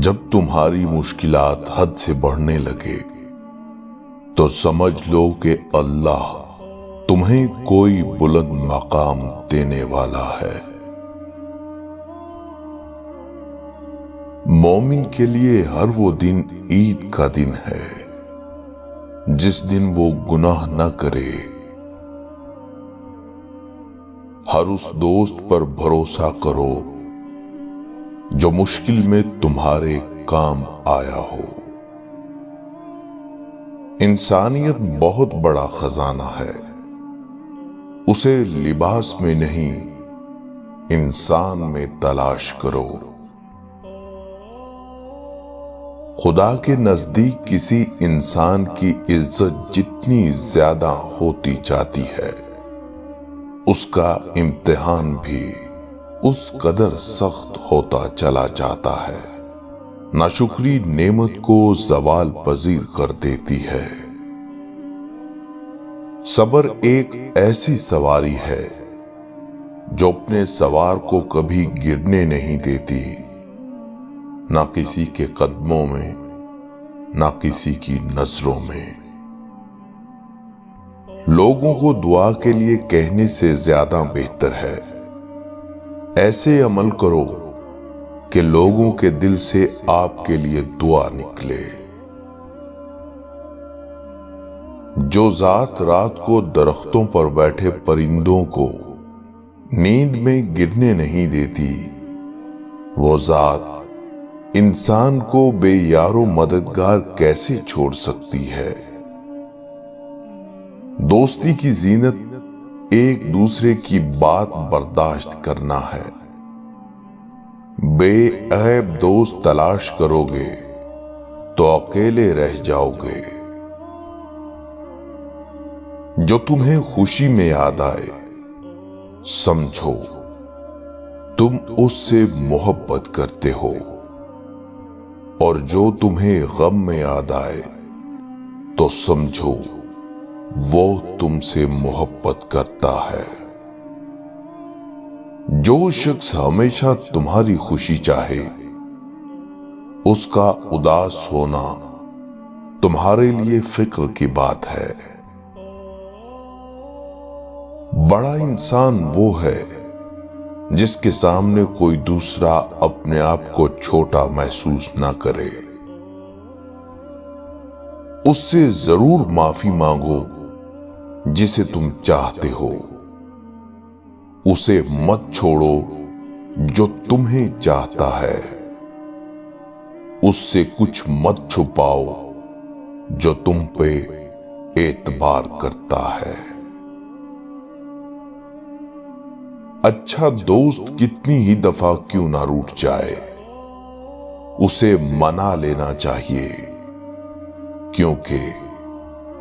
جب تمہاری مشکلات حد سے بڑھنے لگے تو سمجھ لو کہ اللہ تمہیں کوئی بلند مقام دینے والا ہے۔ مومن کے لیے ہر وہ دن عید کا دن ہے جس دن وہ گناہ نہ کرے۔ ہر اس دوست پر بھروسہ کرو جو مشکل میں تمہارے کام آیا ہو۔ انسانیت بہت بڑا خزانہ ہے، اسے لباس میں نہیں انسان میں تلاش کرو۔ خدا کے نزدیک کسی انسان کی عزت جتنی زیادہ ہوتی جاتی ہے اس کا امتحان بھی اس قدر سخت ہوتا چلا جاتا ہے۔ ناشکری نعمت کو زوال پذیر کر دیتی ہے۔ صبر ایک ایسی سواری ہے جو اپنے سوار کو کبھی گرنے نہیں دیتی، نہ کسی کے قدموں میں نہ کسی کی نظروں میں۔ لوگوں کو دعا کے لیے کہنے سے زیادہ بہتر ہے ایسے عمل کرو کہ لوگوں کے دل سے آپ کے لیے دعا نکلے۔ جو ذات رات کو درختوں پر بیٹھے پرندوں کو نیند میں گرنے نہیں دیتی، وہ ذات انسان کو بے یار و مددگار کیسے چھوڑ سکتی ہے؟ دوستی کی زینت ایک دوسرے کی بات برداشت کرنا ہے۔ بے عیب دوست تلاش کرو گے تو اکیلے رہ جاؤ گے۔ جو تمہیں خوشی میں یاد آئے سمجھو تم اس سے محبت کرتے ہو، اور جو تمہیں غم میں یاد آئے تو سمجھو وہ تم سے محبت کرتا ہے۔ جو شخص ہمیشہ تمہاری خوشی چاہے اس کا اداس ہونا تمہارے لیے فکر کی بات ہے۔ بڑا انسان وہ ہے جس کے سامنے کوئی دوسرا اپنے آپ کو چھوٹا محسوس نہ کرے۔ اس سے ضرور معافی مانگو جسے تم چاہتے ہو، اسے مت چھوڑو جو تمہیں چاہتا ہے، اس سے کچھ مت چھپاؤ جو تم پہ اعتبار کرتا ہے۔ اچھا دوست کتنی ہی دفعہ کیوں نہ روٹھ جائے اسے منا لینا چاہیے، کیونکہ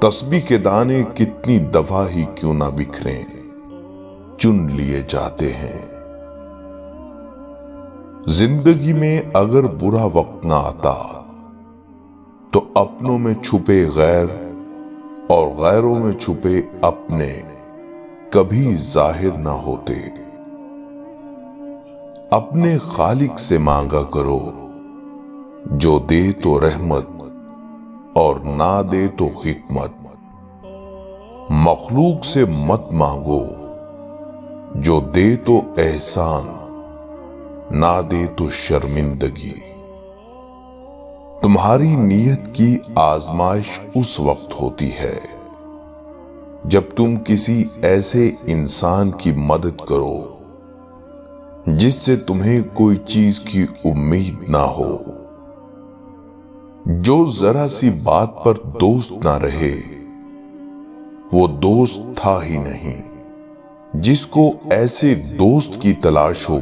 تسبیح کے دانے کتنی دفعہ ہی کیوں نہ بکھریں چن لیے جاتے ہیں۔ زندگی میں اگر برا وقت نہ آتا تو اپنوں میں چھپے غیر اور غیروں میں چھپے اپنے کبھی ظاہر نہ ہوتے۔ اپنے خالق سے مانگا کرو جو دے تو رحمت اور نہ دے تو حکمت۔ مخلوق سے مت مانگو جو دے تو احسان نہ دے تو شرمندگی۔ تمہاری نیت کی آزمائش اس وقت ہوتی ہے جب تم کسی ایسے انسان کی مدد کرو جس سے تمہیں کوئی چیز کی امید نہ ہو، جو ذرا سی بات پر دوست نہ رہے وہ دوست تھا ہی نہیں۔ جس کو ایسے دوست کی تلاش ہو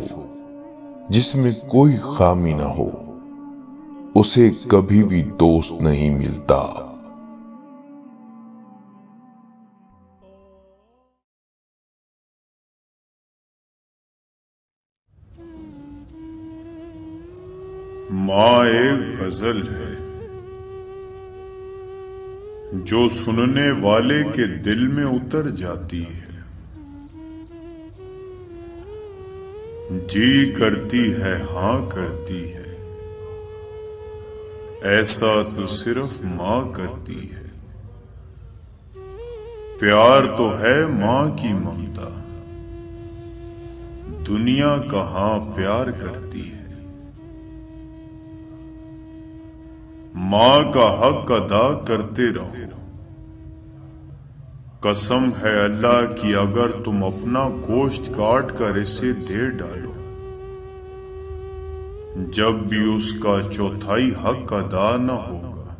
جس میں کوئی خامی نہ ہو اسے کبھی بھی دوست نہیں ملتا۔ ماں ایک غزل ہے جو سننے والے کے دل میں اتر جاتی ہے، جی کرتی ہے ہاں کرتی ہے، ایسا تو صرف ماں کرتی ہے، پیار تو ہے ماں کی ممتا، دنیا کہاں پیار کرتی ہے۔ ماں کا حق ادا کرتے رہو، قسم ہے اللہ کی اگر تم اپنا گوشت کاٹ کر اسے دے ڈالو، جب بھی اس کا چوتھائی حق ادا نہ ہوگا۔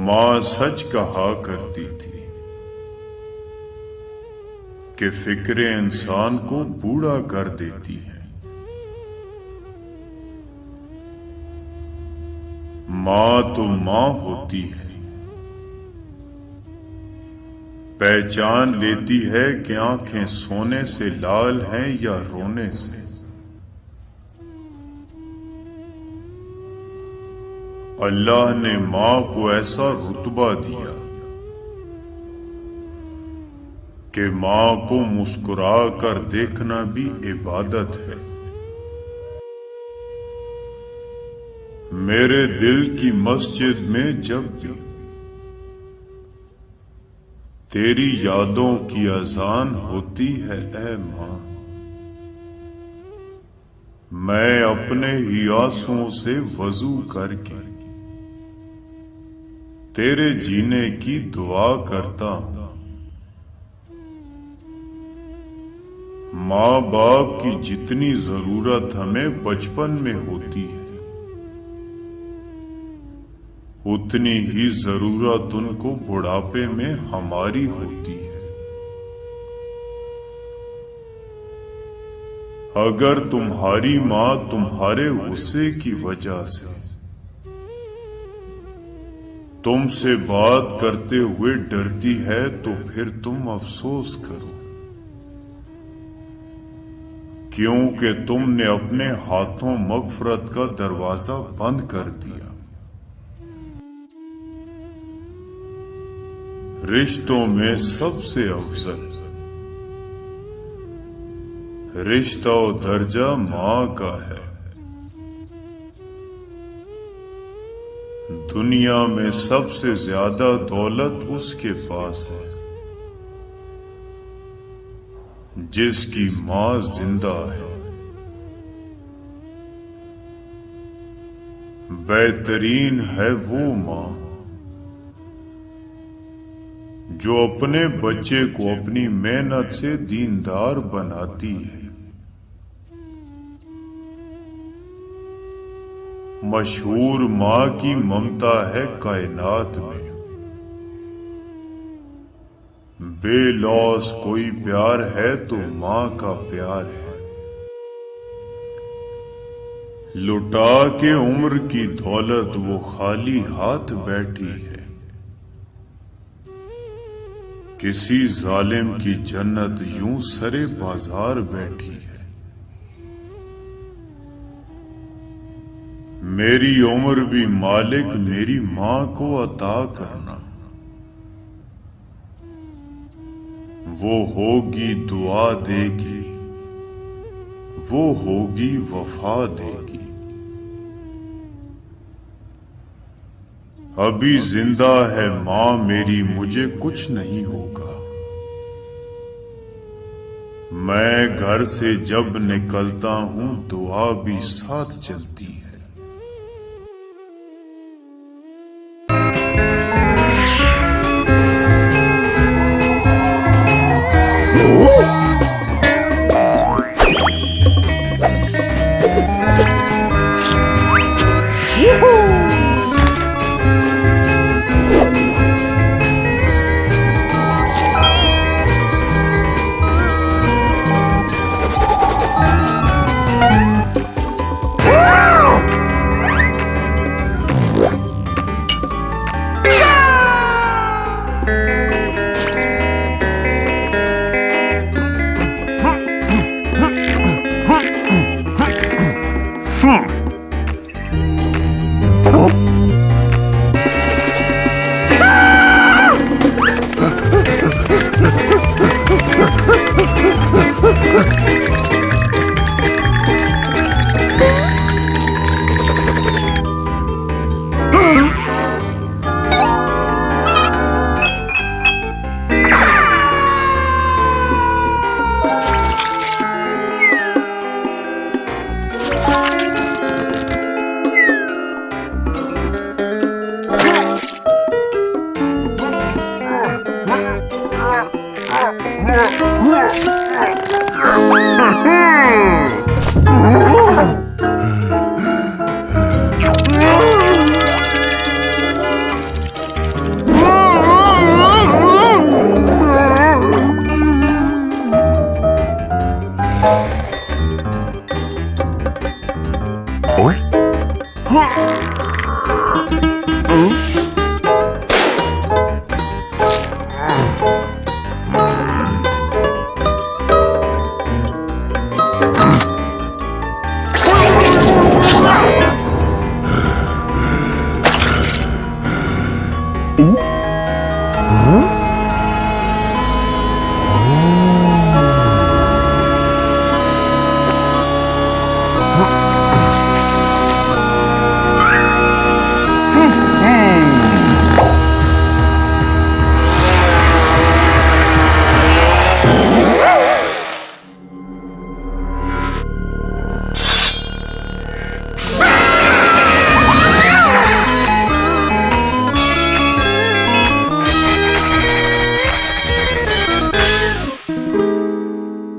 ماں سچ کہا کرتی تھی کہ فکریں انسان کو بوڑھا کر دیتی ہیں۔ ماں تو ماں ہوتی ہے، پہچان لیتی ہے کہ آنکھیں سونے سے لال ہیں یا رونے سے۔ اللہ نے ماں کو ایسا رتبہ دیا کہ ماں کو مسکرا کر دیکھنا بھی عبادت ہے۔ میرے دل کی مسجد میں جب بھی تیری یادوں کی اذان ہوتی ہے اے ماں، میں اپنے ہی آنسوؤں سے وضو کر کے تیرے جینے کی دعا کرتا ہوں۔ ماں باپ کی جتنی ضرورت ہمیں بچپن میں ہوتی ہے، اتنی ہی ضرورت ان کو بڑھاپے میں ہماری ہوتی ہے۔ اگر تمہاری ماں تمہارے غصے کی وجہ سے تم سے بات کرتے ہوئے ڈرتی ہے تو پھر تم افسوس کرو، کیونکہ تم نے اپنے ہاتھوں مغفرت کا دروازہ بند کر دیا۔ رشتوں میں سب سے افضل رشتہ و درجہ ماں کا ہے۔ دنیا میں سب سے زیادہ دولت اس کے پاس ہے جس کی ماں زندہ ہے۔ بہترین ہے وہ ماں جو اپنے بچے کو اپنی محنت سے دیندار بناتی ہے۔ مشہور ماں کی ممتا ہے کائنات میں، بے لوث کوئی پیار ہے تو ماں کا پیار ہے۔ لٹا کے عمر کی دولت وہ خالی ہاتھ بیٹھی ہے، کسی ظالم کی جنت یوں سرے بازار بیٹھی ہے۔ میری عمر بھی مالک میری ماں کو عطا کرنا، وہ ہوگی دعا دے گی، وہ ہوگی وفا دے گی۔ ابھی زندہ ہے ماں میری مجھے کچھ نہیں ہوگا، میں گھر سے جب نکلتا ہوں دعا بھی ساتھ چلتی ہے۔